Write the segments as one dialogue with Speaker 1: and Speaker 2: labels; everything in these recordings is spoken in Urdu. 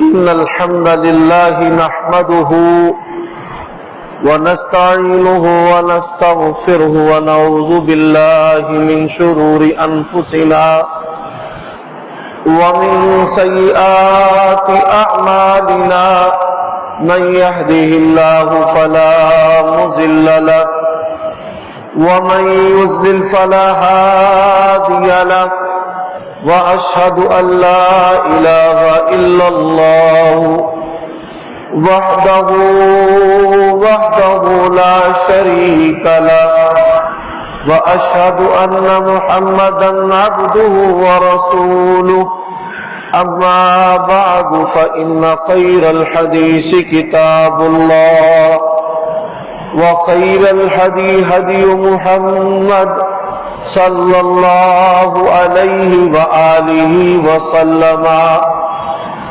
Speaker 1: إن الحمد لله نحمده ونستعينه ونستغفره ونعوذ بالله من شرور أنفسنا ومن سيئات أعمالنا من يهده الله فلا مضل له ومن يضلل فلا هادي له وأشهد أن لا إله إلا الله وحده لا شريك له وأشهد أن محمدا عبده ورسوله أما بعد فإن خير الحديث كتاب الله وخير الهدي هدي محمد صلى الله عليه وآله وسلم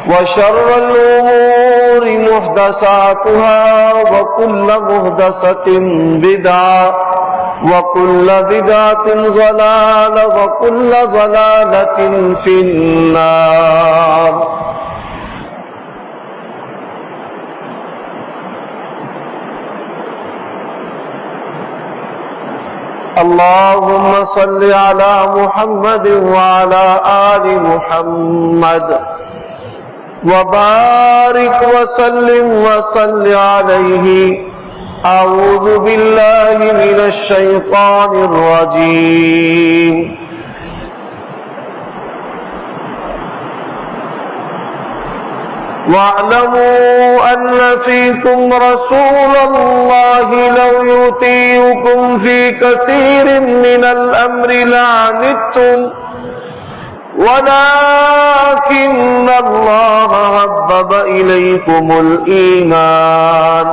Speaker 1: وشر الأمور محدثاتها وكل محدثة بدعة وكل بدعة ضلالة وكل ضلالة في النار. اللهم صل على محمد وعلى آل محمد وبارك وسلم وصل عليه. أعوذ بالله من الشيطان الرجيم. واعلموا أن فيكم رسول الله لو يطيعكم في كثير من الأمر لعنتم ولكن الله حبب إليكم الإيمان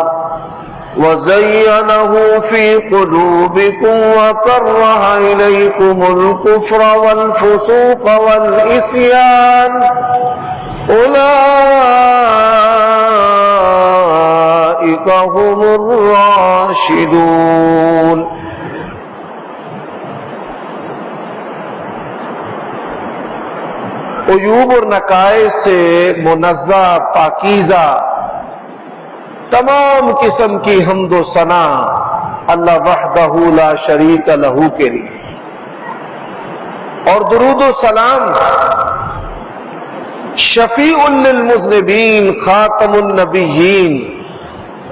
Speaker 1: وزينه في قلوبكم وكره إليكم الكفر والفسوق والعصيان أولئك هم الراشدون. عیوب اور نقائص سے منزہ پاکیزہ تمام قسم کی حمد و ثنا اللہ وحدہ لا شریک لہ کے لیے، اور درود و سلام شفیع للمذنبین خاتم النبیین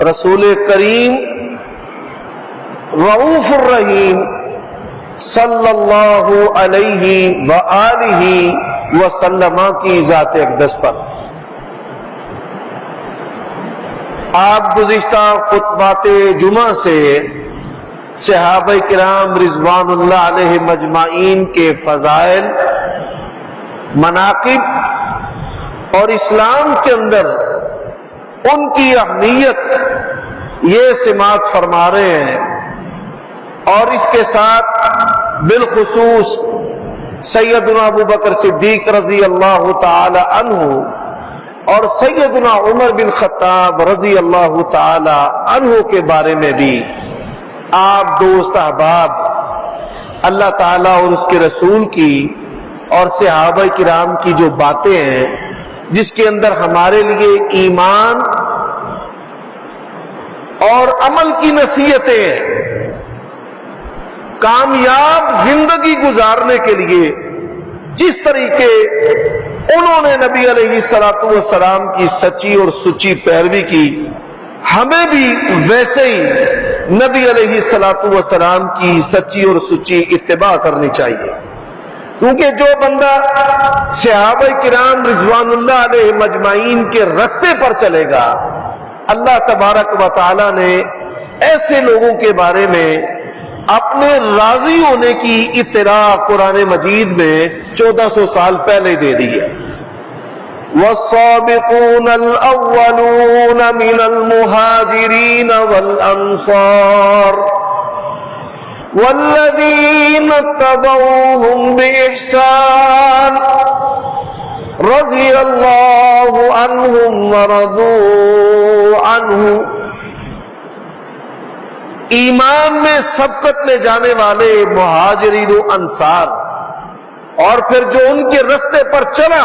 Speaker 1: رسول کریم رؤوف الرحیم صلی اللہ علیہ وآلہ وسلم کی ذات اقدس پر. آپ گزشتہ خطبات جمعہ سے صحابہ کرام رضوان اللہ علیہ مجمعین کے فضائل، مناقب اور اسلام کے اندر ان کی اہمیت یہ سماعت فرما رہے ہیں، اور اس کے ساتھ بالخصوص سیدنا ابو بکر صدیق رضی اللہ تعالی عنہ اور سیدنا عمر بن خطاب رضی اللہ تعالی عنہ کے بارے میں بھی آپ دوست احباب اللہ تعالیٰ اور اس کے رسول کی اور صحابہ کرام کی جو باتیں ہیں جس کے اندر ہمارے لیے ایمان اور عمل کی نصیحتیں ہیں، کامیاب زندگی گزارنے کے لیے جس طریقے انہوں نے نبی علیہ الصلوۃ والسلام کی سچی اور سچی پیروی کی، ہمیں بھی ویسے ہی نبی علیہ الصلوۃ والسلام کی سچی اور سچی اتباع کرنی چاہیے. کیونکہ جو بندہ صحابہ کرام رضوان اللہ علیہ مجمعین کے رستے پر چلے گا، اللہ تبارک و تعالی نے ایسے لوگوں کے بارے میں اپنے راضی ہونے کی اطلاع قرآن مجید میں 1400 سال پہلے دے دی ہے. والسابقون الاولون من المہاجرین والانصار والذین اتبعوهم بإحسان رضی اللہ عنہم ورضوا عنہ. ایمان میں سبقت لے جانے والے مہاجرین و انصار اور پھر جو ان کے رستے پر چلا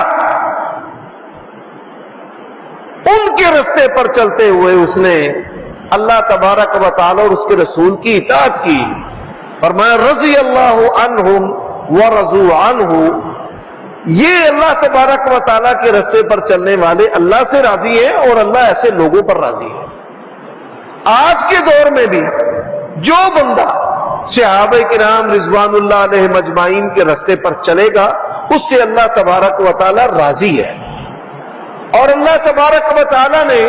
Speaker 1: کے رستے پر چلتے ہوئے اس نے اللہ تبارک و تعالی اور اس کے رسول کی اطاعت کی. فرمایا رضی اللہ عنہم ورضوا عنہ، یہ اللہ تبارک و تعالیٰ کے رستے پر چلنے والے اللہ سے راضی ہیں اور اللہ ایسے لوگوں پر راضی ہے. آج کے دور میں بھی جو بندہ صحابہ کرام رضوان اللہ علیہ مجمعین کے رستے پر چلے گا اس سے اللہ تبارک و تعالیٰ راضی ہے. اور اللہ تبارک و تعالیٰ نے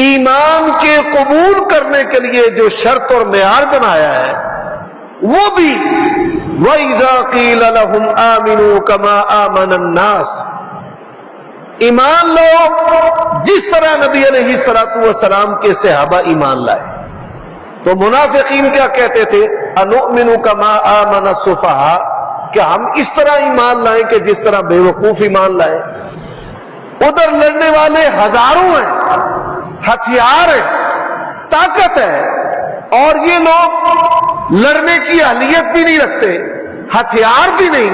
Speaker 1: ایمان کے قبول کرنے کے لیے جو شرط اور معیار بنایا ہے وہ بھی وَإِذَا قِيلَ لَهُمْ آمِنُوا كَمَا آمَنَ النَّاسِ، ایمان لو جس طرح نبی علیہ الصلوۃ والسلام کے صحابہ ایمان لائے. تو منافقین کیا کہتے تھے؟ أَنُؤْمِنُ كَمَا آمَنَ السُّفَهَاءُ، کہ ہم اس طرح ایمان لائیں کہ جس طرح بے وقوف ایمان لائے. ادھر لڑنے والے ہزاروں ہیں، ہتھیار ہے، طاقت ہے، اور یہ لوگ لڑنے کی اہلیت بھی نہیں رکھتے، ہتھیار بھی نہیں،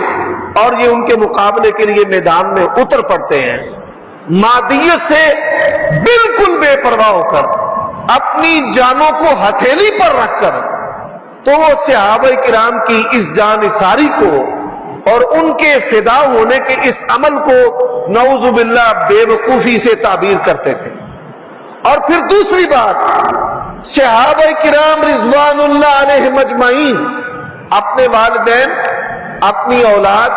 Speaker 1: اور یہ ان کے مقابلے کے لیے میدان میں اتر پڑتے ہیں مادیت سے بالکل بے پرواہ ہو کر، اپنی جانوں کو ہتھیلی پر رکھ کر. تو وہ صحابہ کرام کی اس جان نثاری کو اور ان کے فدا ہونے کے اس عمل کو نعوذ باللہ بے وقوفی سے تعبیر کرتے تھے. اور پھر دوسری بات، صحابہ کرام رضوان اللہ علیہ مجمعین اپنے والدین، اپنی اولاد،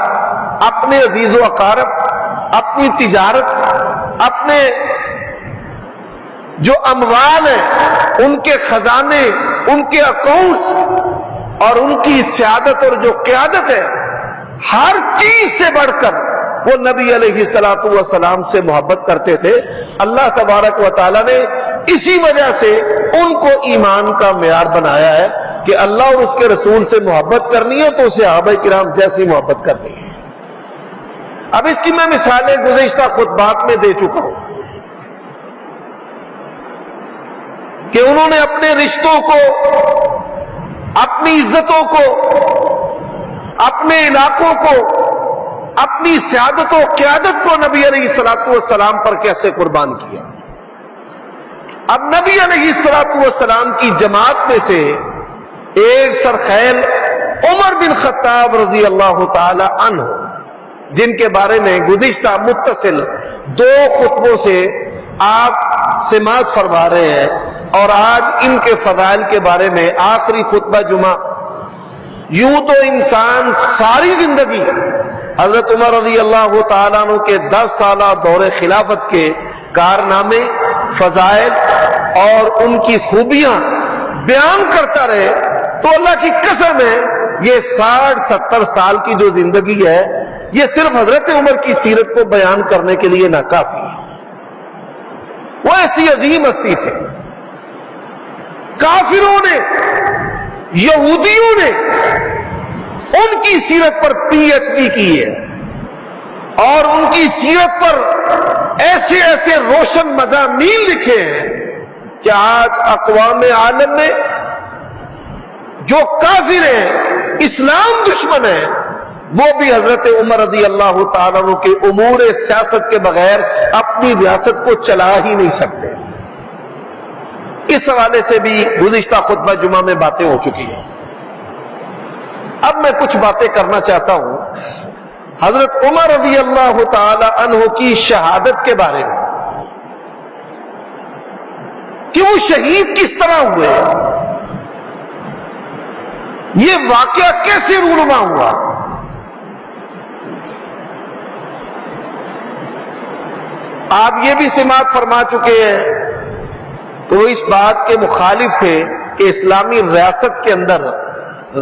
Speaker 1: اپنے عزیز و اقارب، اپنی تجارت، اپنے جو اموال ہیں، ان کے خزانے، ان کے اکاؤنٹس، اور ان کی سیادت اور جو قیادت ہے، ہر چیز سے بڑھ کر وہ نبی علیہ الصلوۃ والسلام سے محبت کرتے تھے. اللہ تبارک و تعالیٰ نے اسی وجہ سے ان کو ایمان کا معیار بنایا ہے کہ اللہ اور اس کے رسول سے محبت کرنی ہے تو صحابہ کرام جیسی محبت کرنی ہے. اب اس کی میں مثالیں گزشتہ خطبات میں دے چکا ہوں کہ انہوں نے اپنے رشتوں کو، اپنی عزتوں کو، اپنے علاقوں کو، اپنی سیادت و قیادت کو نبی علیہ الصلوۃ والسلام پر کیسے قربان کیا. اب نبی علیہ الصلوۃ والسلام کی جماعت میں سے ایک سرخیل عمر بن خطاب رضی اللہ تعالی عنہ، جن کے بارے میں گزشتہ متصل 2 خطبوں سے آپ سماعت فرما رہے ہیں، اور آج ان کے فضائل کے بارے میں آخری خطبہ جمعہ. یوں تو انسان ساری زندگی حضرت عمر رضی اللہ تعالیٰ عنہ کے 10 سالہ دور خلافت کے کارنامے، فضائل اور ان کی خوبیاں بیان کرتا رہے تو اللہ کی قسم ہے یہ 60-70 سال کی جو زندگی ہے یہ صرف حضرت عمر کی سیرت کو بیان کرنے کے لیے ناکافی ہے. وہ ایسی عظیم ہستی تھے. کافروں نے، یہودیوں نے ان کی سیرت پر PhD کی ہے اور ان کی سیرت پر ایسے ایسے روشن مضامین لکھے ہیں کہ آج اقوام عالم میں جو کافر ہیں، اسلام دشمن ہیں، وہ بھی حضرت عمر رضی اللہ تعالیٰ عنہ کے امور سیاست کے بغیر اپنی ریاست کو چلا ہی نہیں سکتے. اس حوالے سے بھی گزشتہ خطبہ جمعہ میں باتیں ہو چکی ہیں. اب میں کچھ باتیں کرنا چاہتا ہوں حضرت عمر رضی اللہ تعالی عنہ کی شہادت کے بارے میں کہ وہ شہید کس طرح ہوئے، یہ واقعہ کیسے رونما ہوا. آپ یہ بھی سماعت فرما چکے ہیں کہ وہ اس بات کے مخالف تھے کہ اسلامی ریاست کے اندر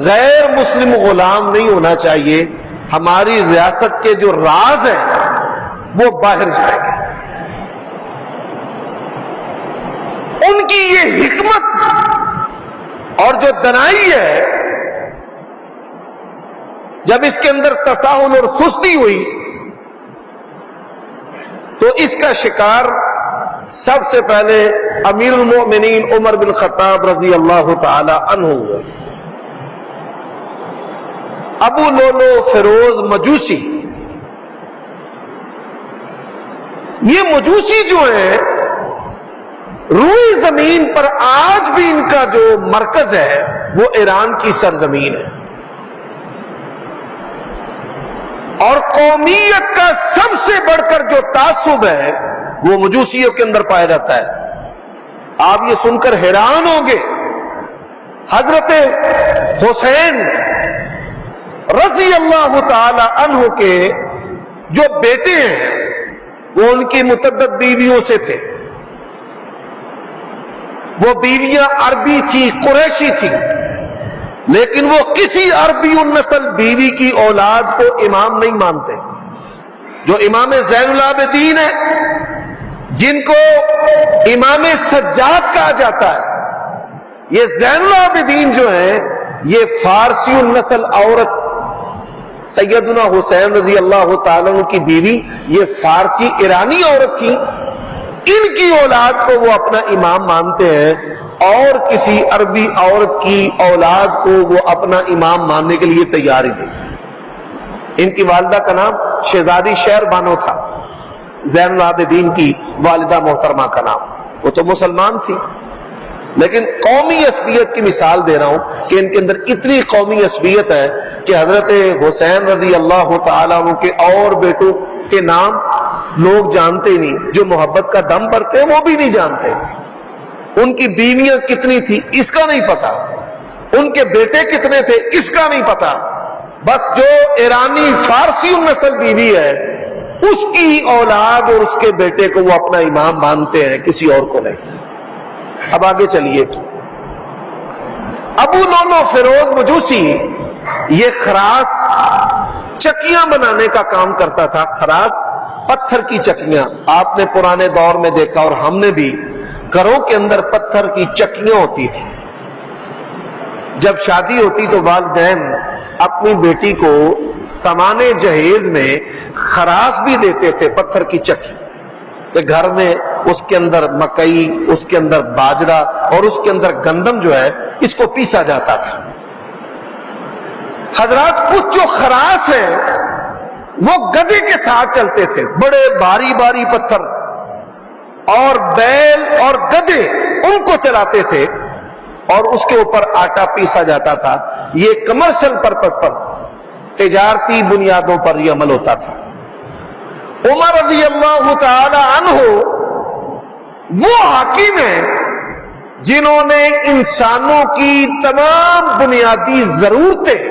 Speaker 1: غیر مسلم غلام نہیں ہونا چاہیے، ہماری ریاست کے جو راز ہیں وہ باہر جائیں گے. ان کی یہ حکمت اور جو دنائی ہے، جب اس کے اندر تساہل اور سستی ہوئی تو اس کا شکار سب سے پہلے امیر المؤمنین عمر بن خطاب رضی اللہ تعالی عنہ ہوئے. ابو لولو فیروز مجوسی، یہ مجوسی جو ہیں روئی زمین پر آج بھی ان کا جو مرکز ہے وہ ایران کی سرزمین ہے، اور قومیت کا سب سے بڑھ کر جو تعصب ہے وہ مجوسیوں کے اندر پایا جاتا ہے۔ آپ یہ سن کر حیران ہوں گے، حضرت حسین رضی اللہ تعالی عنہ کے جو بیٹے ہیں وہ ان کی متعدد بیویوں سے تھے، وہ بیویاں عربی تھی، قریشی تھی، لیکن وہ کسی عربی النسل بیوی کی اولاد کو امام نہیں مانتے۔ جو امام زین العابدین ہے، جن کو امام سجاد کہا جاتا ہے، یہ زین العابدین جو ہیں یہ فارسی النسل عورت سیدنا حسین رضی اللہ تعالیٰ عنہ کی بیوی یہ فارسی ایرانی عورت تھی، ان کی اولاد کو وہ اپنا امام مانتے ہیں، اور کسی عربی عورت کی اولاد کو وہ اپنا امام ماننے کے لیے تیار ہی نہیں۔ ان کی والدہ کا نام شہزادی شہر بانو تھا، زین العابدین کی والدہ محترمہ کا نام، وہ تو مسلمان تھی، لیکن قومی عصبیت کی مثال دے رہا ہوں کہ ان کے اندر اتنی قومی عصبیت ہے کہ حضرت حسین رضی اللہ تعالیٰ عنہ کے اور بیٹوں کے نام لوگ جانتے نہیں، جو محبت کا دم بھرتے ہیں وہ بھی نہیں جانتے، ان کی بیویاں کتنی تھی اس کا نہیں پتا، ان کے بیٹے کتنے تھے اس کا نہیں پتا، بس جو ایرانی فارسی النسل بیوی ہے اس کی اولاد اور اس کے بیٹے کو وہ اپنا امام مانتے ہیں، کسی اور کو نہیں۔ اب آگے چلیے، ابو لؤلؤ فیروز مجوسی یہ خراس چکیاں بنانے کا کام کرتا تھا، خراس پتھر کی چکیاں آپ نے پرانے دور میں دیکھا، اور ہم نے بھی گھروں کے اندر پتھر کی چکیاں ہوتی تھی۔ جب شادی ہوتی تو والدین اپنی بیٹی کو سامان جہیز میں خراس بھی دیتے تھے، پتھر کی چکی، کہ گھر میں اس کے اندر مکئی، اس کے اندر باجرہ اور اس کے اندر گندم جو ہے اس کو پیسا جاتا تھا۔ حضرات کچھ جو خراس ہیں وہ گدھے کے ساتھ چلتے تھے، بڑے بھاری بھاری پتھر، اور بیل اور گدھے ان کو چلاتے تھے اور اس کے اوپر آٹا پیسا جاتا تھا۔ یہ کمرشل پرپس پر، تجارتی بنیادوں پر یہ عمل ہوتا تھا۔ عمر رضی اللہ تعالی عنہ وہ حاکم ہیں جنہوں نے انسانوں کی تمام بنیادی ضرورتیں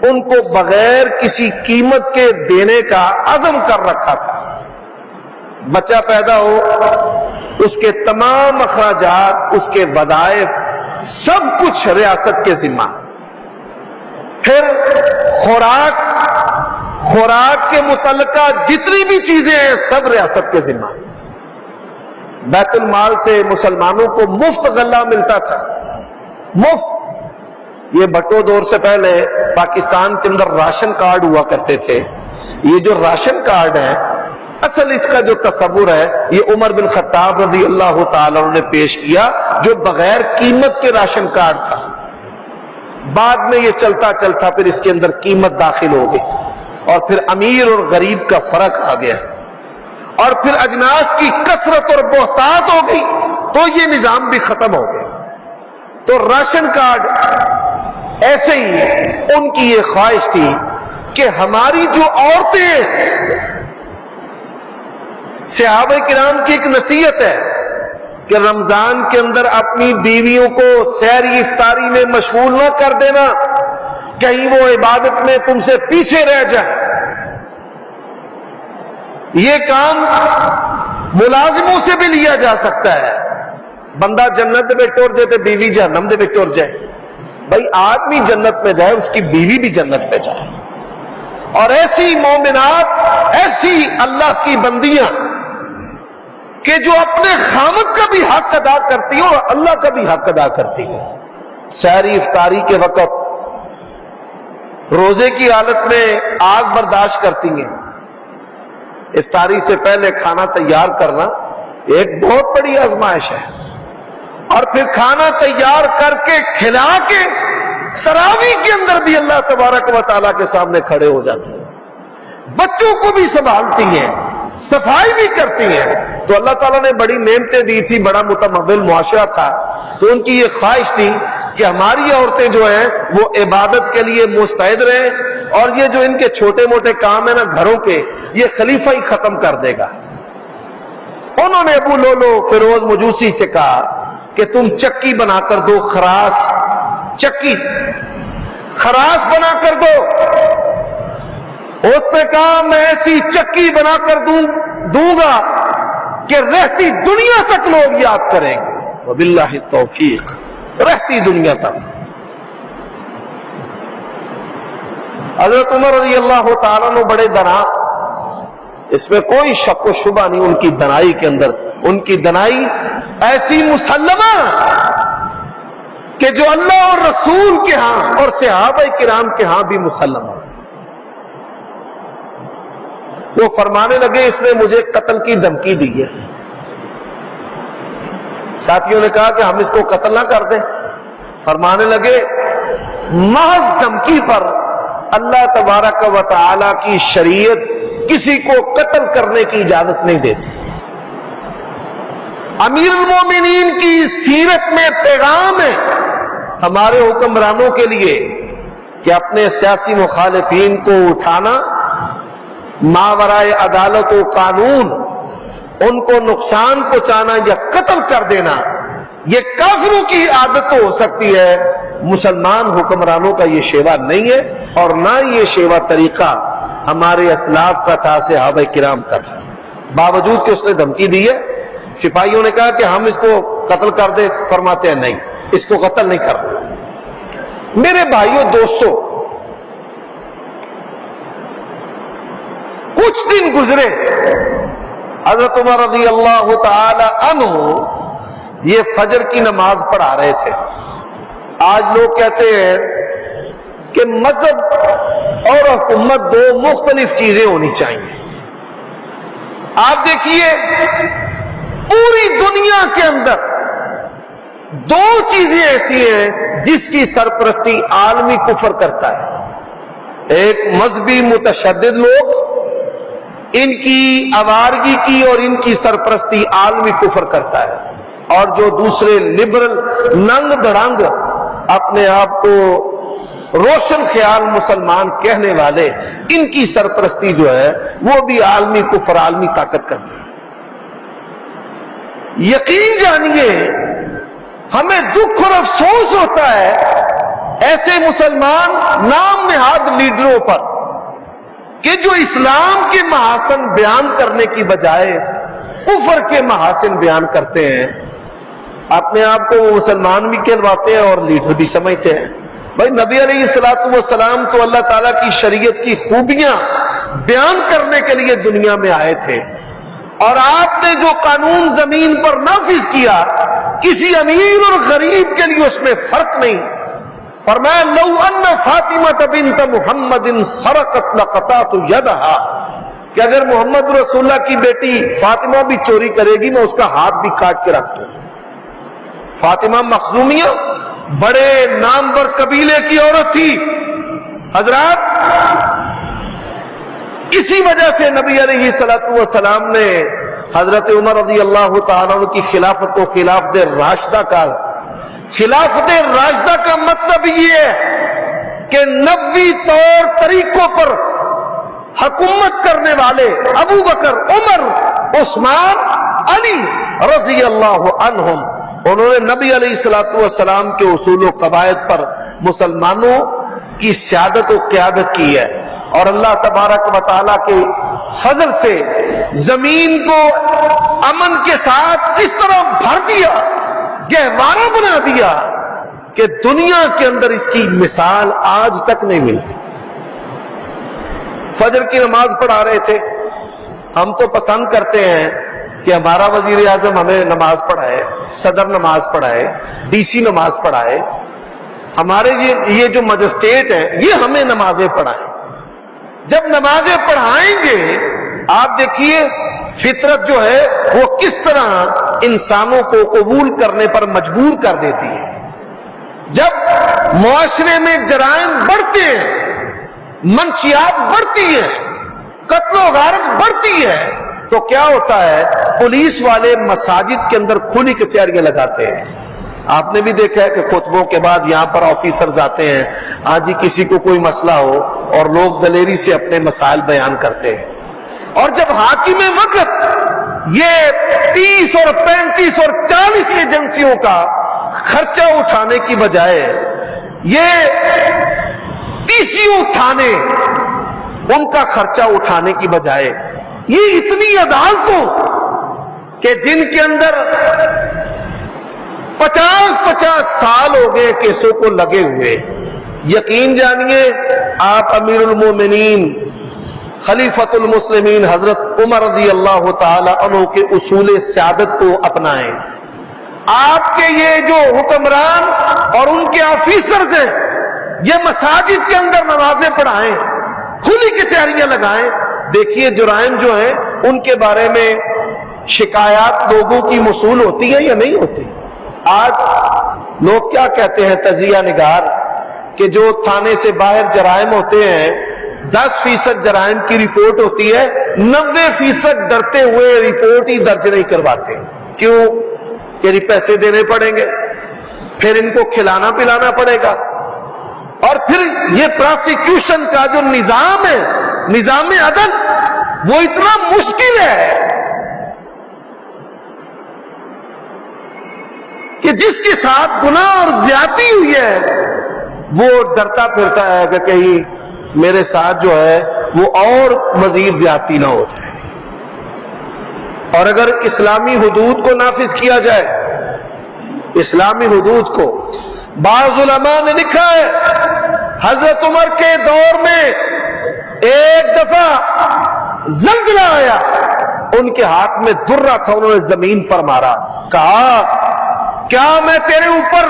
Speaker 1: ان کو بغیر کسی قیمت کے دینے کا عزم کر رکھا تھا۔ بچہ پیدا ہو، اس کے تمام اخراجات، اس کے وظائف، سب کچھ ریاست کے ذمہ۔ پھر خوراک کے متعلقہ جتنی بھی چیزیں ہیں سب ریاست کے ذمہ۔ بیت المال سے مسلمانوں کو مفت غلہ ملتا تھا، مفت۔ یہ بھٹو دور سے پہلے پاکستان کے اندر راشن کارڈ ہوا کرتے تھے۔ یہ جو راشن کارڈ ہے، اصل اس کا جو تصور ہے یہ عمر بن خطاب رضی اللہ تعالی عنہ نے پیش کیا، جو بغیر قیمت کے راشن کارڈ تھا۔ بعد میں یہ چلتا چلتا پھر اس کے اندر قیمت داخل ہو گئی، اور پھر امیر اور غریب کا فرق آ گیا، اور پھر اجناس کی کثرت اور بہتات ہو گئی، تو یہ نظام بھی ختم ہو گیا۔ تو راشن کارڈ ایسے ہی ان کی یہ خواہش تھی کہ ہماری جو عورتیں، صحابہ کرام کی ایک نصیحت ہے کہ رمضان کے اندر اپنی بیویوں کو سحری افطاری میں مشغول نہ کر دینا، کہیں وہ عبادت میں تم سے پیچھے رہ جائے۔ یہ کام ملازموں سے بھی لیا جا سکتا ہے، بندہ جنت میں ٹر جائے تو بیوی جہنم میں ٹر جائے۔ بھائی آدمی جنت میں جائے، اس کی بیوی بھی جنت میں جائے۔ اور ایسی مومنات، ایسی اللہ کی بندیاں کہ جو اپنے خامد کا بھی حق ادا کرتی ہیں اور اللہ کا بھی حق ادا کرتی ہیں۔ سحری افطاری کے وقت روزے کی حالت میں آگ برداشت کرتی ہیں۔ افطاری سے پہلے کھانا تیار کرنا ایک بہت بڑی آزمائش ہے، اور پھر کھانا تیار کر کے کھلا کے تراویح کے اندر بھی اللہ تبارک و تعالیٰ کے سامنے کھڑے ہو جاتی ہیں، بچوں کو بھی سنبھالتی ہیں، صفائی بھی کرتی ہیں۔ تو اللہ تعالیٰ نے بڑی نعمتیں دی تھی، بڑا متمول معاشرہ تھا، تو ان کی یہ خواہش تھی کہ ہماری عورتیں جو ہیں وہ عبادت کے لیے مستعد رہیں، اور یہ جو ان کے چھوٹے موٹے کام ہیں نا گھروں کے، یہ خلیفہ ہی ختم کر دے گا۔ انہوں نے ابو لولو فیروز مجوسی سے کہا کہ تم چکی بنا کر دو، خراس، چکی خراس بنا کر دو۔ اس نے کہا میں ایسی چکی بنا کر دوں گا کہ رہتی دنیا تک لوگ یاد کریں گے، وباللہ التوفیق، رہتی دنیا تک۔ حضرت عمر رضی اللہ تعالیٰ عنہ بڑے دنا، اس میں کوئی شک و شبہ نہیں ان کی دنائی کے اندر، ان کی دنائی ایسی مسلمہ کہ جو اللہ اور رسول کے ہاں اور صحابہ کرام کے ہاں بھی مسلمہ۔ وہ فرمانے لگے اس نے مجھے قتل کی دھمکی دی ہے۔ ساتھیوں نے کہا کہ ہم اس کو قتل نہ کر دیں۔ فرمانے لگے محض دھمکی پر اللہ تبارک و تعالی کی شریعت کسی کو قتل کرنے کی اجازت نہیں دیتی۔ امیر المومنین کی سیرت میں پیغام ہے ہمارے حکمرانوں کے لیے کہ اپنے سیاسی مخالفین کو اٹھانا، ماورائے عدالت و قانون ان کو نقصان پہنچانا یا قتل کر دینا، یہ کافروں کی عادت تو ہو سکتی ہے، مسلمان حکمرانوں کا یہ شیوا نہیں ہے، اور نہ یہ شیوا طریقہ ہمارے اسلاف کا تھا، صحابہ کرام کا تھا۔ باوجود کہ اس نے دھمکی دی ہے، سپاہیوں نے کہا کہ ہم اس کو قتل کر دے، فرماتے ہیں نہیں، اس کو قتل نہیں کرنا۔ میرے بھائیوں دوستوں، کچھ دن گزرے، حضرت عمر رضی اللہ تعالی عنہ یہ فجر کی نماز پڑھا رہے تھے۔ آج لوگ کہتے ہیں کہ مذہب اور حکومت دو مختلف چیزیں ہونی چاہیے۔ آپ دیکھیے پوری دنیا کے اندر دو چیزیں ایسی ہیں جس کی سرپرستی عالمی کفر کرتا ہے۔ ایک مذہبی متشدد لوگ، ان کی آوارگی کی اور ان کی سرپرستی عالمی کفر کرتا ہے، اور جو دوسرے لبرل ننگ دھڑنگ اپنے آپ کو روشن خیال مسلمان کہنے والے، ان کی سرپرستی جو ہے وہ بھی عالمی کفر، عالمی طاقت کرتی ہے۔ یقین جانیے ہمیں دکھ اور افسوس ہوتا ہے ایسے مسلمان نام نہاد لیڈروں پر کہ جو اسلام کے محاسن بیان کرنے کی بجائے کفر کے محاسن بیان کرتے ہیں، اپنے آپ کو وہ مسلمان بھی کہلواتے ہیں اور لیڈر بھی سمجھتے ہیں۔ بھائی نبی علیہ الصلوۃ والسلام تو اللہ تعالیٰ کی شریعت کی خوبیاں بیان کرنے کے لیے دنیا میں آئے تھے، اور آپ نے جو قانون زمین پر نافذ کیا، کسی امیر اور غریب کے لیے اس میں فرق نہیں۔ فرمایا لو ان فاطمہ بنت محمد سرقت لقطعت یدہا، کہ اگر محمد رسول اللہ کی بیٹی فاطمہ بھی چوری کرے گی میں اس کا ہاتھ بھی کاٹ کے رکھ دوں۔ فاطمہ مخزومیہ بڑے نامور قبیلے کی عورت تھی حضرات، اسی وجہ سے نبی علیہ الصلوۃ والسلام نے حضرت عمر رضی اللہ تعالیٰ عنہ کی خلافت کو خلافت راشدہ کہا۔ خلافت راشدہ کا مطلب یہ ہے کہ نبوی طور طریقوں پر حکومت کرنے والے ابو بکر، عمر، عثمان، علی رضی اللہ عنہم، انہوں نے نبی علیہ الصلوۃ والسلام کے اصول و قواعد پر مسلمانوں کی سیادت و قیادت کی ہے، اور اللہ تبارک و تعالیٰ کے فضل سے زمین کو امن کے ساتھ اس طرح بھر دیا، گہوارہ بنا دیا کہ دنیا کے اندر اس کی مثال آج تک نہیں ملتی۔ فجر کی نماز پڑھا رہے تھے، ہم تو پسند کرتے ہیں کہ ہمارا وزیر اعظم ہمیں نماز پڑھائے، صدر نماز پڑھائے، ڈی سی نماز پڑھائے، ہمارے یہ جو مجسٹریٹ ہیں یہ ہمیں نمازیں پڑھائیں۔ جب نمازیں پڑھائیں گے آپ دیکھیے فطرت جو ہے وہ کس طرح انسانوں کو قبول کرنے پر مجبور کر دیتی ہے۔ جب معاشرے میں جرائم بڑھتے ہیں، منشیات بڑھتی ہیں، قتل و غارت بڑھتی ہے، تو کیا ہوتا ہے، پولیس والے مساجد کے اندر کھلی کچہریاں لگاتے ہیں. آپ نے بھی دیکھا ہے کہ خطبوں کے بعد یہاں پر آفیسرز آتے ہیں، آج ہی کسی کو کوئی مسئلہ ہو اور لوگ دلیری سے اپنے مسائل بیان کرتے ہیں. اور جب حاکم وقت یہ 30 اور 35 اور 40 ایجنسیوں کا خرچہ اٹھانے کی بجائے یہ 30 تھانے ان کا خرچہ اٹھانے کی بجائے یہ اتنی عدالتوں کہ جن کے اندر 50 سال ہو گئے کیسوں کو لگے ہوئے، یقین جانیے آپ امیر المومنین خلیفۃ المسلمین حضرت عمر رضی اللہ تعالی عنہ کے اصول سیادت کو اپنائیں. آپ کے یہ جو حکمران اور ان کے آفیسرز ہیں یہ مساجد کے اندر نمازیں پڑھائیں، کھلی کچہریاں لگائیں. دیکھیے جرائم جو ہیں ان کے بارے میں شکایات لوگوں کی موصول ہوتی ہیں یا نہیں ہوتی. آج لوگ کیا کہتے ہیں تجزیہ نگار کہ جو تھانے سے باہر جرائم ہوتے ہیں 10% جرائم کی رپورٹ ہوتی ہے، 90% ڈرتے ہوئے رپورٹ ہی درج نہیں کرواتے. کیوں؟ کہ پیسے دینے پڑیں گے، پھر ان کو کھلانا پلانا پڑے گا، اور پھر یہ پراسیکیوشن کا جو نظام ہے، نظام عدل، وہ اتنا مشکل ہے کہ جس کے ساتھ گناہ اور زیادتی ہوئی ہے وہ ڈرتا پھرتا ہے کہ کہیں میرے ساتھ جو ہے وہ اور مزید زیادتی نہ ہو جائے. اور اگر اسلامی حدود کو نافذ کیا جائے، اسلامی حدود کو، بعض علماء نے لکھا ہے حضرت عمر کے دور میں ایک دفعہ زلزلہ آیا، ان کے ہاتھ میں درہ تھا، انہوں نے زمین پر مارا، کہا کیا میں تیرے اوپر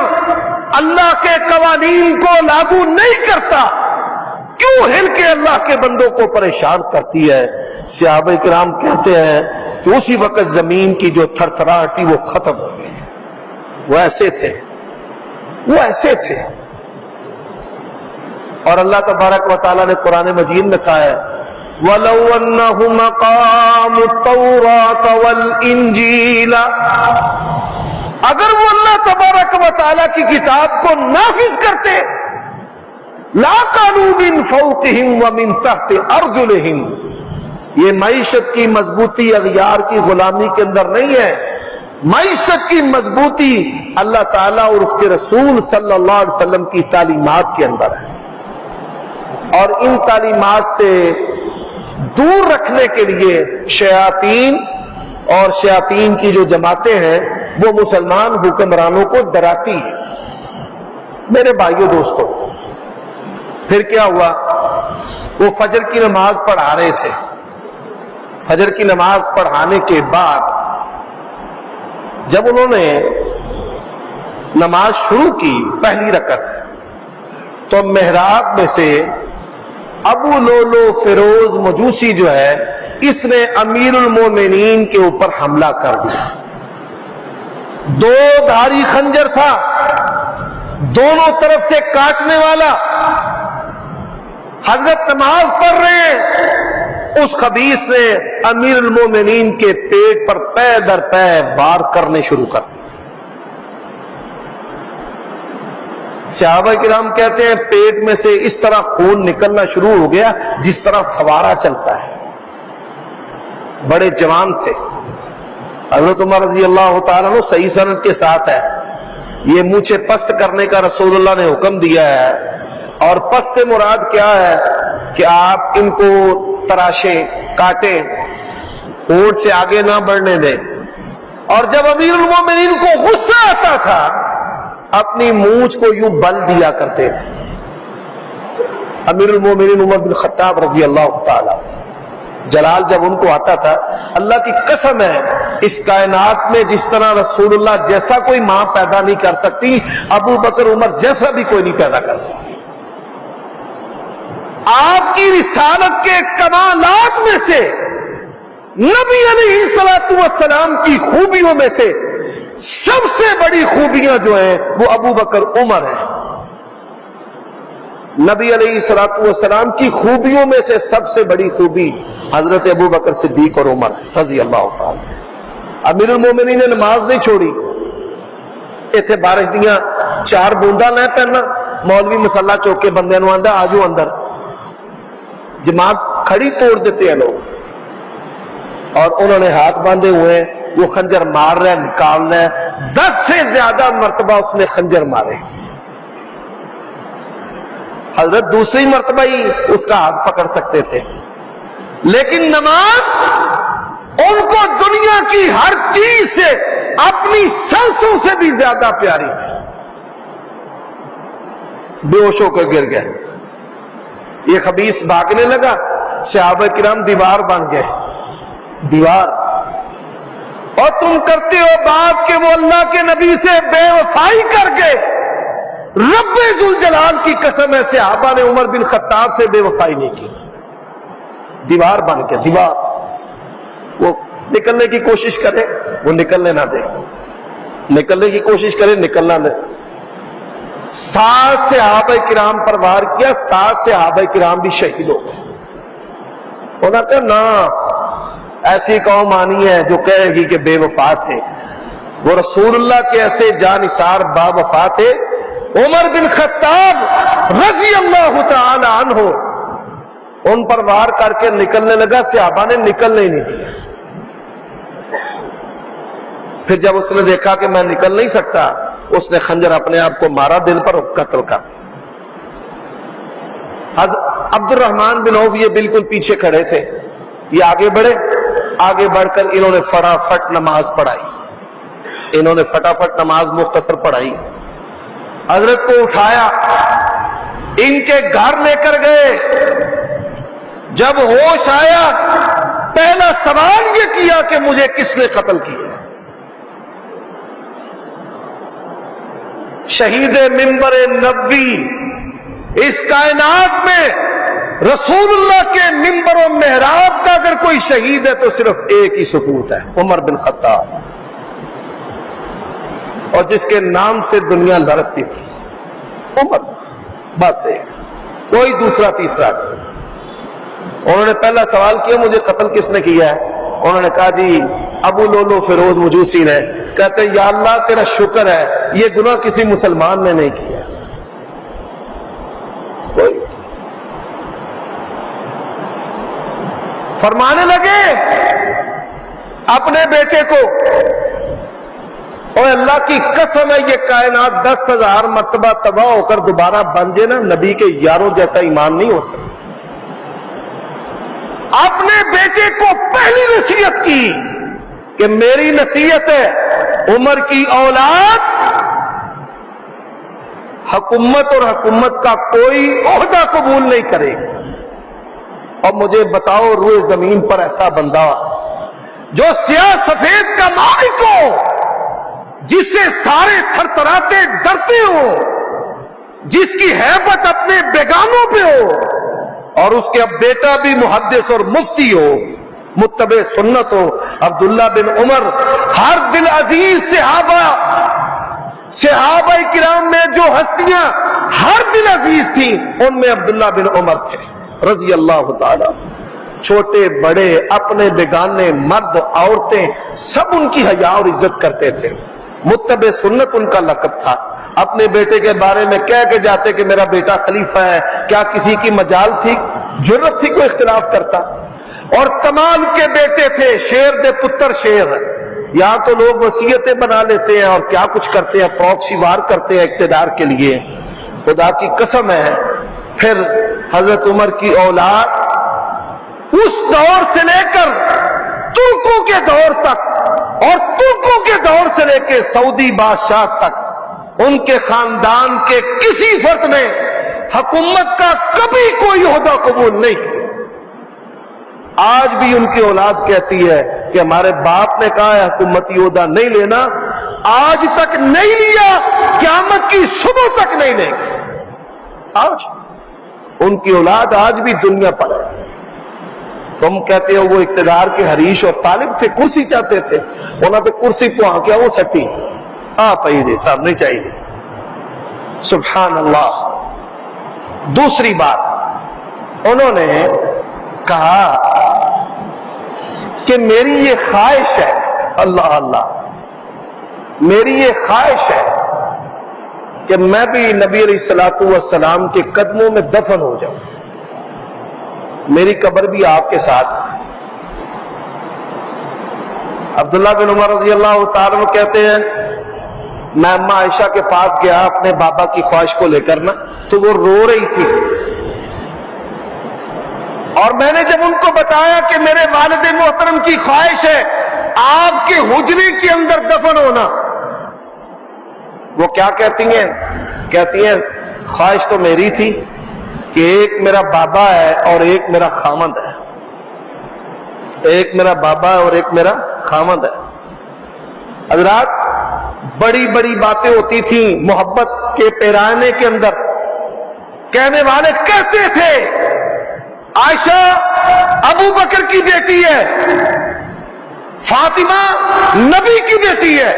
Speaker 1: اللہ کے قوانین کو لاگو نہیں کرتا؟ کیوں ہل کے اللہ کے بندوں کو پریشان کرتی ہے؟ صحابہ کرام کہتے ہیں کہ اسی وقت زمین کی جو تھر تھراہٹ تھی وہ ختم ہو گئی. وہ ایسے تھے، وہ ایسے تھے. اور اللہ تبارک و تعالیٰ نے قرآن مجید میں کہا ہے وَلَوْ أَنَّهُمْ أَقَامُوا التَّوْرَاةَ وَالْإِنْجِيلَ، اگر وہ اللہ تبارک و تعالیٰ کی کتاب کو نافذ کرتے، لَأَكَلُوا مِنْ فَوْقِهِمْ وَمِنْ تَحْتِ أَرْجُلِهِمْ. یہ معیشت کی مضبوطی اغیار کی غلامی کے اندر نہیں ہے، معیشت کی مضبوطی اللہ تعالیٰ اور اس کے رسول صلی اللہ علیہ وسلم کی تعلیمات کے اندر ہے. اور ان تعلیمات سے دور رکھنے کے لیے شیاطین اور شیاطین کی جو جماعتیں ہیں وہ مسلمان حکمرانوں کو ڈراتی ہیں. میرے بھائیوں دوستوں، پھر کیا ہوا؟ وہ فجر کی نماز پڑھا رہے تھے. فجر کی نماز پڑھانے کے بعد جب انہوں نے نماز شروع کی پہلی رکعت، تو محراب میں سے ابو لولو فیروز مجوسی جو ہے اس نے امیر المومنین کے اوپر حملہ کر دیا. 2 دھاری خنجر تھا، دونوں طرف سے کاٹنے والا. حضرت نماز پڑھ رہے ہیں، اس خبیث نے امیر المومنین کے پیٹ پر پے در پے وار کرنے شروع کر دیا. صحابہ کرام کہتے ہیں پیٹ میں سے اس طرح خون نکلنا شروع ہو گیا جس طرح فوارہ چلتا ہے. بڑے جوان تھے. حضرت عمر رضی اللہ تعالیٰ عنہ صحیح سند کے ساتھ ہے، یہ مونچھیں پست کرنے کا رسول اللہ نے حکم دیا ہے. اور پست مراد کیا ہے کہ آپ ان کو تراشیں، کاٹیں، ہونٹ سے آگے نہ بڑھنے دیں. اور جب امیر المومنین کو غصہ آتا تھا اپنی مونچھ کو یوں بل دیا کرتے تھے. امیر المومنین عمر بن خطاب رضی اللہ تعالی جلال جب ان کو آتا تھا، اللہ کی قسم ہے اس کائنات میں جس طرح رسول اللہ جیسا کوئی ماں پیدا نہیں کر سکتی، ابو بکر عمر جیسا بھی کوئی نہیں پیدا کر سکتی. آپ کی رسالت کے کمالات میں سے، نبی علیہ الصلوۃ والسلام کی خوبیوں میں سے سب سے بڑی خوبیاں جو ہیں وہ ابو بکر عمر ہیں. نبی علیہ الصلوۃ والسلام کی خوبیوں میں سے سب سے بڑی خوبی حضرت ابو بکر صدیق اور عمر رضی اللہ تعالی۔ امیر المومنین نے نماز نہیں چھوڑی، ایتھے بارش دیاں 4 بوندا لے پہنا، مولوی مسلح چوک کے بندے نو آندا آجو اندر، جماعت کھڑی توڑ دیتے ہیں لوگ، اور انہوں نے ہاتھ باندھے ہوئے، وہ خنجر مار رہا ہے، نکال رہا ہے، 10 سے زیادہ مرتبہ اس نے خنجر مارے۔ حضرت دوسری مرتبہ ہی اس کا ہاتھ پکڑ سکتے تھے، لیکن نماز ان کو دنیا کی ہر چیز سے، اپنی سانسوں سے بھی زیادہ پیاری تھی۔ بے ہوش ہو کر گر گئے، یہ خبیث بھاگنے لگا، صحابہ کرام دیوار بن گئے، دیوار۔ اور تم کرتے ہو بات کہ وہ اللہ کے نبی سے بے وفائی کر کے، رب ذوالجلال کی قسم ہے صحابہ نے عمر بن خطاب سے بے وفائی نہیں کی۔ دیوار بن کے، دیوار۔ وہ نکلنے کی کوشش کرے، وہ نکلنے نہ دے، نکلنے کی کوشش کرے، نکلنا دے۔ 7 صحابہ کرام پر وار کیا، 7 صحابہ کرام بھی شہید ہو گئے۔ انہوں نے کہا نہ، ایسی قوم آنی ہے جو کہے گی کہ بے وفا تھے، وہ رسول اللہ کے ایسے جانثار با وفا تھے۔ عمر بن خطاب رضی اللہ تعالی عنہ ان پر وار کر کے نکلنے لگا، صحابہ نے نکلنے ہی نہیں دیا۔ پھر جب اس نے دیکھا کہ میں نکل نہیں سکتا، اس نے خنجر اپنے آپ کو مارا دل پر، قتل کا۔ عبد الرحمن بن عوف یہ بالکل پیچھے کھڑے تھے، یہ آگے بڑھے، آگے بڑھ کر انہوں نے فٹافٹ نماز پڑھائی، انہوں نے فٹافٹ نماز مختصر پڑھائی، حضرت کو اٹھایا، ان کے گھر لے کر گئے۔ جب ہوش آیا، پہلا سوال یہ کیا کہ مجھے کس نے قتل کیا؟ شہید منبر نبوی، اس کائنات میں رسول اللہ کے منبر و محراب کا اگر کوئی شہید ہے تو صرف ایک ہی سکوت ہے، عمر بن خطاب، اور جس کے نام سے دنیا لرزتی تھی، عمر، بس ایک، کوئی دوسرا تیسرا نہیں۔ انہوں نے پہلا سوال کیا مجھے قتل کس نے کیا ہے؟ انہوں نے کہا جی ابو لولو فیروز مجوسی نے۔ کہتے یا اللہ تیرا شکر ہے یہ گناہ کسی مسلمان نے نہیں کیا، کوئی۔ فرمانے لگے اپنے بیٹے کو، اور اللہ کی قسم ہے یہ کائنات 10,000 مرتبہ تباہ ہو کر دوبارہ بن جائے نا، نبی کے یاروں جیسا ایمان نہیں ہو سکتا۔ اپنے بیٹے کو پہلی نصیحت کی کہ میری نصیحت ہے عمر کی اولاد حکومت اور حکومت کا کوئی عہدہ قبول نہیں کرے گی، اور مجھے بتاؤ روئے زمین پر ایسا بندہ جو سیاہ سفید کا مالک ہو، جس سے سارے تھرتھراتے ڈرتے ہو، جس کی ہیبت اپنے بیگانوں پہ ہو، اور اس کے اب بیٹا بھی محدث اور مفتی ہو، متبع سنت ہو، عبداللہ بن عمر۔ ہر دل عزیز صحابہ کرام میں جو ہستیاں ہر دل عزیز تھیں، ان میں عبداللہ بن عمر تھے رضی اللہ تعالی۔ چھوٹے بڑے، اپنے بیگانے، مرد عورتیں، سب ان کی حیا اور عزت کرتے تھے۔ متبع سنت ان کا لقب تھا۔ اپنے بیٹے کے بارے میں کہہ کے جاتے کہ میرا بیٹا خلیفہ ہے، کیا کسی کی مجال تھی، جرت تھی کوئی اختلاف کرتا؟ اور کمال کے بیٹے تھے، شیر دے پتر شیر۔ یہاں تو لوگ وصیتیں بنا لیتے ہیں اور کیا کچھ کرتے ہیں، پراکسی وار کرتے ہیں اقتدار کے لیے۔ خدا کی قسم ہے، پھر حضرت عمر کی اولاد اس دور سے لے کر ترکوں کے دور تک، اور ترکوں کے دور سے لے کے سعودی بادشاہ تک، ان کے خاندان کے کسی فرد نے حکومت کا کبھی کوئی عہدہ قبول نہیں کیا۔ آج بھی ان کی اولاد کہتی ہے کہ ہمارے باپ نے کہا ہے حکومتی عہدہ نہیں لینا، آج تک نہیں لیا، قیامت کی صبح تک نہیں لیں گے۔ آج ان کی اولاد آج بھی دنیا پر ہے۔ تم کہتے ہو وہ اقتدار کے حریش اور طالب تھے، کرسی چاہتے تھے، انہوں نے کرسی کو کیا وہ سٹی تھی، آپ جی صاحب نہیں چاہیے۔ سبحان اللہ۔ دوسری بات انہوں نے کہا کہ میری یہ خواہش ہے، اللہ اللہ، میری یہ خواہش ہے کہ میں بھی نبی علیہ الصلوۃ والسلام کے قدموں میں دفن ہو جاؤں، میری قبر بھی آپ کے ساتھ۔ عبداللہ بن عمر رضی اللہ تعالیٰ عنہ کہتے ہیں میں اماں عائشہ کے پاس گیا اپنے بابا کی خواہش کو لے کر نا، تو وہ رو رہی تھی، اور میں نے جب ان کو بتایا کہ میرے والد محترم کی خواہش ہے آپ کے حجرے کے اندر دفن ہونا، وہ کیا کہتی ہیں؟ کہتی ہیں خواہش تو میری تھی کہ ایک میرا بابا ہے اور ایک میرا خامند ہے، ایک میرا بابا ہے اور ایک میرا خامند ہے۔ حضرات بڑی بڑی باتیں ہوتی تھیں محبت کے پیرانے کے اندر، کہنے والے کہتے تھے عائشہ ابو بکر کی بیٹی ہے، فاطمہ نبی کی بیٹی ہے،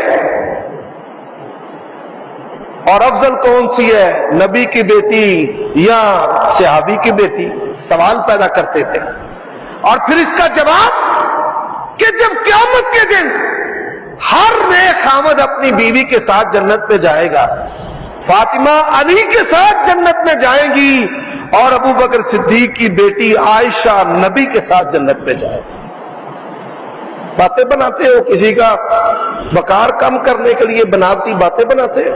Speaker 1: اور افضل کون سی ہے، نبی کی بیٹی یا صحابی کی بیٹی؟ سوال پیدا کرتے تھے۔ اور پھر اس کا جواب کہ جب قیامت کے دن ہر نیک خامد اپنی بیوی کے ساتھ جنت میں جائے گا، فاطمہ علی کے ساتھ جنت میں جائیں گی، اور ابو بکر صدیق کی بیٹی عائشہ نبی کے ساتھ جنت میں جائے گی۔ باتیں بناتے ہو، کسی کا وقار کم کرنے کے لیے بناوٹی باتیں بناتے ہو؟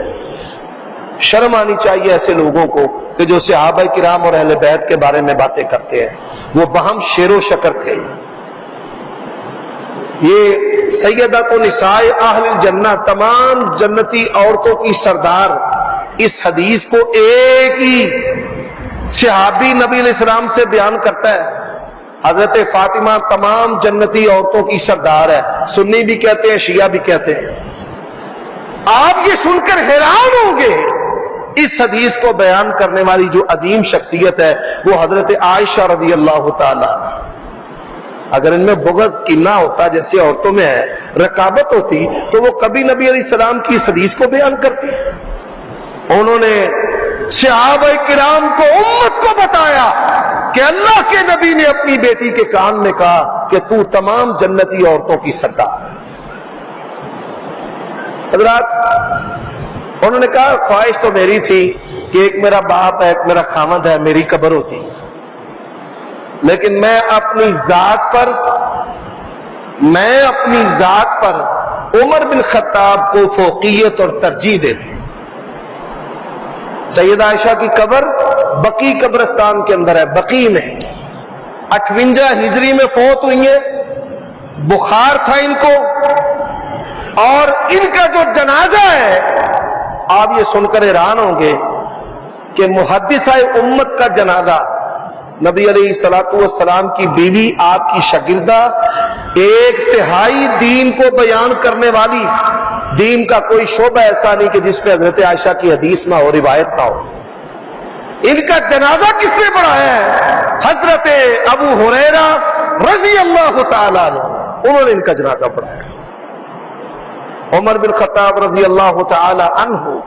Speaker 1: شرم آنی چاہیے ایسے لوگوں کو کہ جو صحابہ کرام اور اہل بیت کے بارے میں باتیں کرتے ہیں، وہ باہم شیر و شکر تھے۔ یہ سیدۃ نساء اہل الجنہ، تمام جنتی عورتوں کی سردار، اس حدیث کو ایک ہی صحابی نبی علیہ السلام سے بیان کرتا ہے۔ حضرت فاطمہ تمام جنتی عورتوں کی سردار ہے، سنی بھی کہتے ہیں شیعہ بھی کہتے ہیں۔ آپ یہ سن کر حیران ہوں گے، اس حدیث کو بیان کرنے والی جو عظیم شخصیت ہے وہ حضرت عائشہ رضی اللہ تعالی۔ اگر ان میں بغض کینہ ہوتا جیسے عورتوں میں ہے، رقابت ہوتی، تو وہ کبھی نبی علیہ السلام کی اس حدیث کو بیان کرتی؟ انہوں نے صحابہ کرام کو، امت کو بتایا کہ اللہ کے نبی نے اپنی بیٹی کے کان میں کہا کہ تو تمام جنتی عورتوں کی سردار ہے۔ حضرات انہوں نے کہا خواہش تو میری تھی کہ ایک میرا باپ ہے، ایک میرا خامد ہے، میری قبر ہوتی، لیکن میں اپنی ذات پر عمر بن خطاب کو فوقیت اور ترجیح دیتی۔ سیدہ عائشہ کی قبر بقی قبرستان کے اندر ہے، بقی میں 58 ہجری میں فوت ہوئی ہیں، بخار تھا ان کو، اور ان کا جو جنازہ ہے آپ یہ سن کر حیران ہوں گے کہ محدثہ امت کا جنازہ، نبی علیہ الصلوۃ والسلام کی بیوی، آپ کی شاگردہ، ایک تہائی دین کو بیان کرنے والی، دین کا کوئی شعبہ ایسا نہیں کہ جس پہ حضرت عائشہ کی حدیث نہ ہو، روایت نہ ہو۔ ان کا جنازہ کس نے پڑھایا ہے؟ حضرت ابو ہریرہ رضی اللہ تعالیٰ عنہ، انہوں نے ان کا جنازہ پڑھایا۔ عمر بن خطاب رضی اللہ تعالی عنہ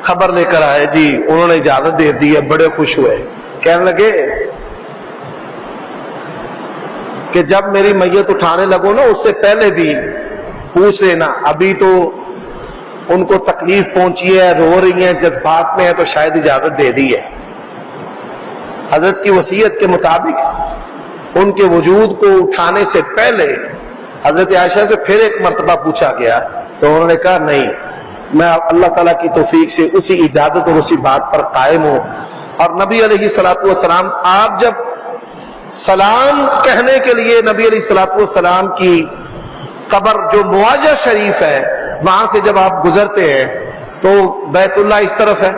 Speaker 1: خبر لے کر آئے، جی انہوں نے اجازت دے دی ہے، بڑے خوش ہوئے، کہنے لگے کہ جب میری میت اٹھانے لگو نا اس سے پہلے بھی پوچھ لینا، ابھی تو ان کو تکلیف پہنچی ہے، رو رہی ہیں، جذبات میں ہے، تو شاید اجازت دے دی ہے۔ حضرت کی وصیت کے مطابق ان کے وجود کو اٹھانے سے پہلے حضرت عائشہ سے پھر ایک مرتبہ پوچھا گیا، تو انہوں نے کہا نہیں، میں اللہ تعالیٰ کی توفیق سے اسی اجازت اور اسی بات پر قائم ہوں۔ اور نبی علیہ الصلوۃ والسلام، آپ جب سلام کہنے کے لیے نبی علیہ الصلوۃ والسلام کی قبر جو معاجہ شریف ہے وہاں سے جب آپ گزرتے ہیں تو بیت اللہ اس طرف ہے،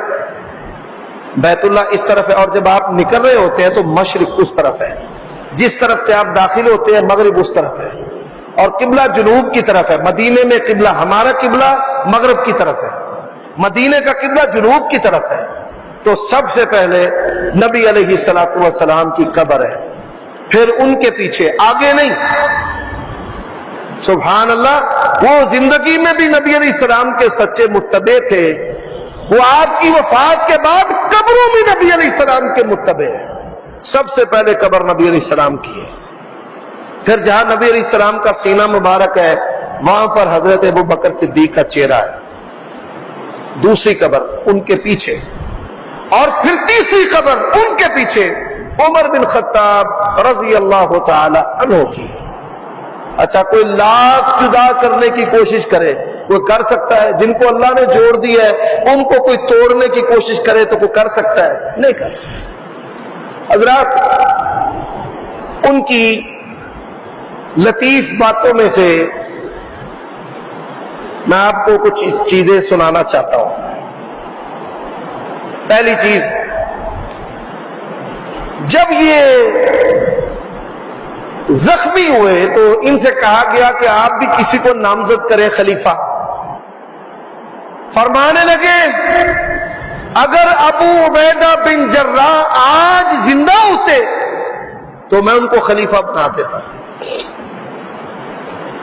Speaker 1: بیت اللہ اس طرف ہے، اور جب آپ نکل رہے ہوتے ہیں تو مشرق اس طرف ہے، جس طرف سے آپ داخل ہوتے ہیں مغرب اس طرف ہے، اور قبلہ جنوب کی طرف ہے۔ مدینے میں قبلہ، ہمارا قبلہ مغرب کی طرف ہے، مدینے کا قبلہ جنوب کی طرف ہے۔ تو سب سے پہلے نبی علیہ الصلوۃ والسلام کی قبر ہے، پھر ان کے پیچھے، آگے نہیں۔ سبحان اللہ، وہ زندگی میں بھی نبی علیہ السلام کے سچے متبع تھے، وہ آپ کی وفات کے بعد قبروں میں نبی علیہ السلام کے متبع ہیں۔ سب سے پہلے قبر نبی علیہ السلام کی ہے، پھر جہاں نبی علیہ السلام کا سینہ مبارک ہے وہاں پر حضرت ابو بکر صدیق کا چہرہ ہے، دوسری قبر ان کے پیچھے، اور پھر تیسری قبر ان کے پیچھے عمر بن خطاب رضی اللہ تعالی عنہ کی۔ اچھا، کوئی لاکھ جدا کرنے کی کوشش کرے کوئی کر سکتا ہے؟ جن کو اللہ نے جوڑ دیا ہے ان کو کوئی توڑنے کی کوشش کرے تو کوئی کر سکتا ہے؟ نہیں کر سکتا۔ حضرات، ان کی لطیف باتوں میں سے میں آپ کو کچھ چیزیں سنانا چاہتا ہوں۔ پہلی چیز، جب یہ زخمی ہوئے تو ان سے کہا گیا کہ آپ بھی کسی کو نامزد کریں خلیفہ۔ فرمانے لگے اگر ابو عبیدہ بن جراح آج زندہ ہوتے تو میں ان کو خلیفہ بنا دیتا۔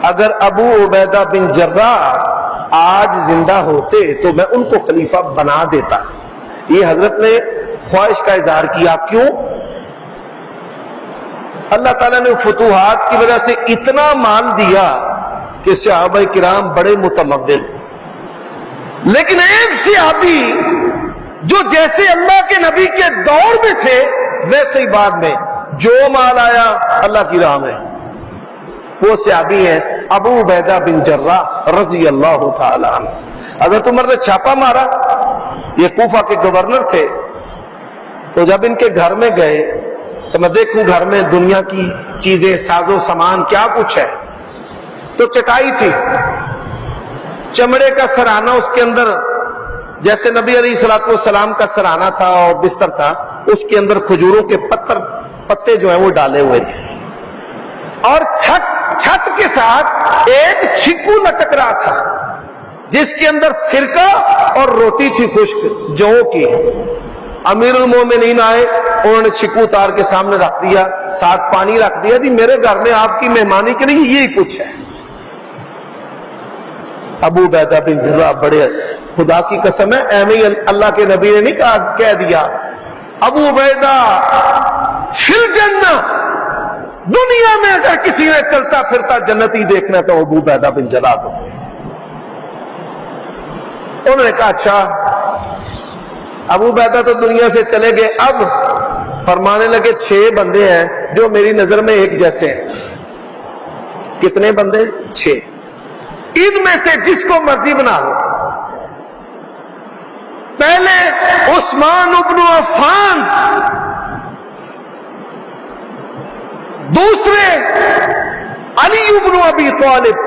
Speaker 1: اگر ابو عبیدہ بن جراح آج زندہ ہوتے تو میں ان کو خلیفہ بنا دیتا۔ یہ حضرت نے خواہش کا اظہار کیا۔ کیوں؟ اللہ تعالیٰ نے فتوحات کی وجہ سے اتنا مال دیا کہ صحابہ کرام بڑے متمول، لیکن ایک صحابی جو جیسے اللہ کے نبی کے دور میں تھے ویسے ہی بعد میں جو مال آیا اللہ کی راہ میں، وہ صحابی ہیں ابو عبیدہ بن جراح رضی اللہ تعالی عنہ۔ حضرت عمر نے چھاپا مارا، یہ کوفہ کے گورنر تھے، تو جب ان کے گھر میں گئے تو میں دیکھوں گھر میں دنیا کی چیزیں، ساز و سامان کیا کچھ ہے، تو چٹائی تھی، چمڑے کا سرانہ، اس کے اندر جیسے نبی علیہ الصلوۃ والسلام کا سرانہ تھا اور بستر تھا، اس کے اندر کھجوروں کے پتے جو ہیں وہ ڈالے ہوئے تھے، اور چھت کے ساتھ ایک چھکو لٹک رہا تھا جس کے اندر سرکہ اور روٹی تھی خشک جو کی۔ امیر المومنین آئے، انہوں نے چھکو اتار کے سامنے رکھ دیا، ساتھ پانی رکھ دیا، جی میرے گھر میں آپ کی مہمانی کے لیے یہی کچھ ہے۔ ابو عبیدہ بن جراح بڑے، خدا کی قسم ہے ایویں اللہ کے نبی نے نہیں کہا، کہہ دیا ابو عبیدہ فی الجنہ، دنیا میں اگر کسی نے چلتا پھرتا جنتی دیکھنا تو ابو عبیدہ بن جراح کو دیکھ۔ انہوں نے کہا اچھا، ابو عبیدہ تو دنیا سے چلے گئے، اب فرمانے لگے 6 بندے ہیں جو میری نظر میں ایک جیسے ہیں۔ کتنے بندے؟ 6۔ ان میں سے جس کو مرضی بنا لو۔ پہلے عثمان بن عفان، دوسرے علی بن ابی طالب،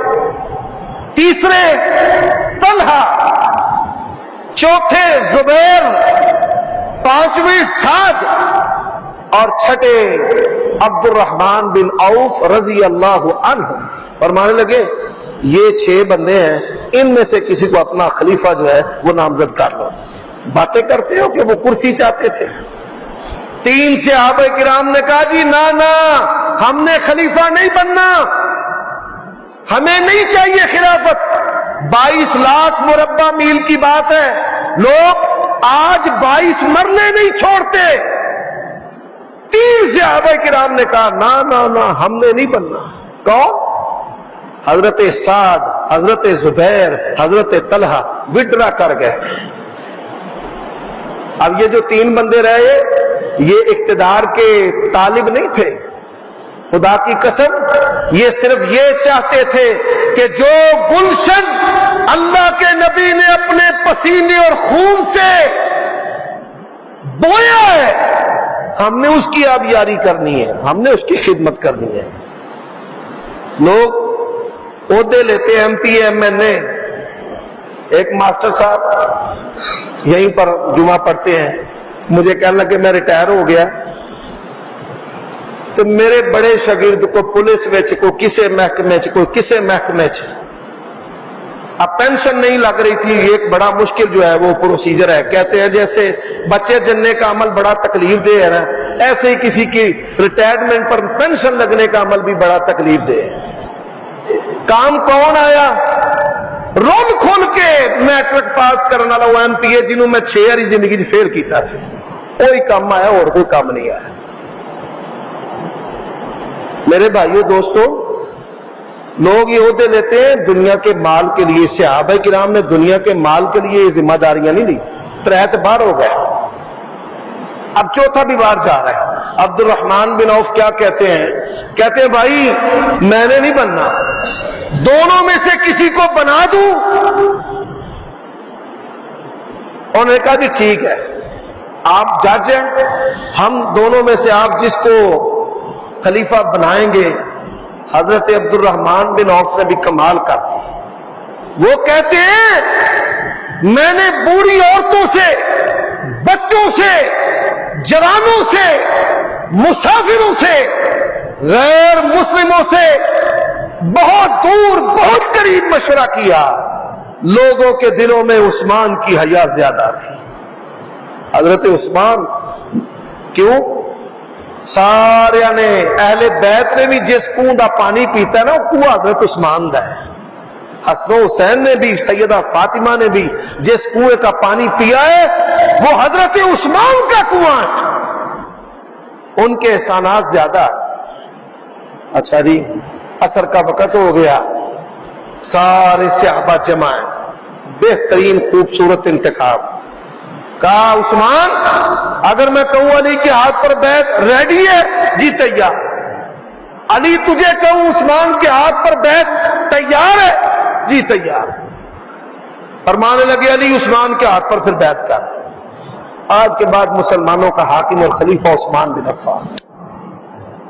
Speaker 1: تیسرے طلحہ، چوتھے زبیر، پانچویں سعد، اور چھٹے عبد الرحمن بن عوف رضی اللہ عنہ۔ فرمانے لگے یہ 6 بندے ہیں، ان میں سے کسی کو اپنا خلیفہ جو ہے وہ نامزد کر لو۔ باتیں کرتے ہو کہ وہ کرسی چاہتے تھے۔ 3 صحابہ کرام نے کہا جی نا نا، ہم نے خلیفہ نہیں بننا، ہمیں نہیں چاہیے خلافت۔ 22 لاکھ مربع میل کی بات ہے، لوگ آج 22 مرلے نہیں چھوڑتے۔ 3 صحابہ کرام نے کہا نا نا نا، ہم نے نہیں بننا۔ کون؟ حضرت سعد، حضرت زبیر، حضرت طلحہ وڈرا کر گئے۔ اب یہ جو 3 بندے رہے یہ اقتدار کے طالب نہیں تھے، خدا کی قسم یہ صرف یہ چاہتے تھے کہ جو گلشن اللہ کے نبی نے اپنے پسینے اور خون سے بویا ہے ہم نے اس کی آبیاری کرنی ہے، ہم نے اس کی خدمت کرنی ہے۔ لوگ عہدے لیتے ہیں، ایم پی ایم این اے۔ ایک ماسٹر صاحب یہیں پر جمعہ پڑھتے ہیں، مجھے کہنے لگا کہ میں ریٹائر ہو گیا تو میرے بڑے شاگرد کو پولیس وچ، کوئی کسے محکمے چ، کوئی کسے محکمے چ، اب پینشن نہیں لگ رہی تھی۔ ایک بڑا مشکل جو ہے وہ پروسیجر ہے، کہتے ہیں جیسے بچے جننے کا عمل بڑا تکلیف دہ ہے نا، ایسے ہی کسی کی ریٹائرمنٹ پر پینشن لگنے کا عمل بھی بڑا تکلیف دہ ہے۔ کام کون آیا؟ رول کھول کے میٹرک پاس کرنے والا وہ ایم پی اے جنہوں میں 6 ہری زندگی فیل کیتا سی، کوئی کام آیا اور کوئی کام نہیں آیا۔ میرے بھائیوں دوستوں، لوگ یہ عہدے لیتے ہیں دنیا کے مال کے لیے. صحابہ کرام نے دنیا کے مال کے لیے یہ ذمہ داریاں نہیں لی. 3 بار ہو گئے، اب 4تھا بھی بار جا رہا ہے. عبد الرحمن بن عوف کیا کہتے ہیں؟ کہتے ہیں بھائی میں نے نہیں بننا، دونوں میں سے کسی کو بنا دوں. انہوں نے کہا جی ٹھیک ہے، آپ جج ہیں، ہم دونوں میں سے آپ جس کو خلیفہ بنائیں گے. حضرت عبد الرحمن بن عوف نے بھی کمال کر دی. وہ کہتے ہیں میں نے بوڑھی عورتوں سے، بچوں سے، جوانوں سے، مسافروں سے، غیر مسلموں سے بہت دور بہت قریب مشورہ کیا. لوگوں کے دلوں میں عثمان کی حیا زیادہ تھی. حضرت عثمان کیوں؟ سارے نے اہل بیت نے بھی جس کنواں دا پانی پیتا ہے نا، وہ کنواں حضرت عثمان دا ہے. حسن و حسین نے بھی، سیدہ فاطمہ نے بھی جس کنویں کا پانی پیا ہے وہ حضرت عثمان کا کنواں ہے. ان کے احسانات زیادہ. اچھا جی، عصر کا وقت ہو گیا، سارے صحابہ جمع ہیں، بہترین خوبصورت انتخاب. کہا عثمان اگر میں کہوں علی کے ہاتھ پر بیعت ریڈی ہے؟ جی تیار. علی تجھے کہوں عثمان کے ہاتھ پر بیعت تیار ہے؟ جی تیار. فرمانے لگے علی عثمان کے ہاتھ پر پھر بیعت کر. آج کے بعد مسلمانوں کا حاکم اور خلیفہ عثمان بن عفان،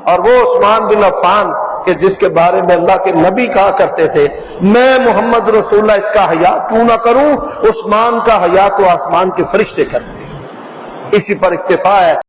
Speaker 1: اور وہ عثمان بن عفان کہ جس کے بارے میں اللہ کے نبی کہا کرتے تھے میں محمد رسول اللہ اس کا حیا کیوں نہ کروں. عثمان کا حیا تو آسمان کے فرشتے کرتے ہیں. اسی پر اکتفا ہے.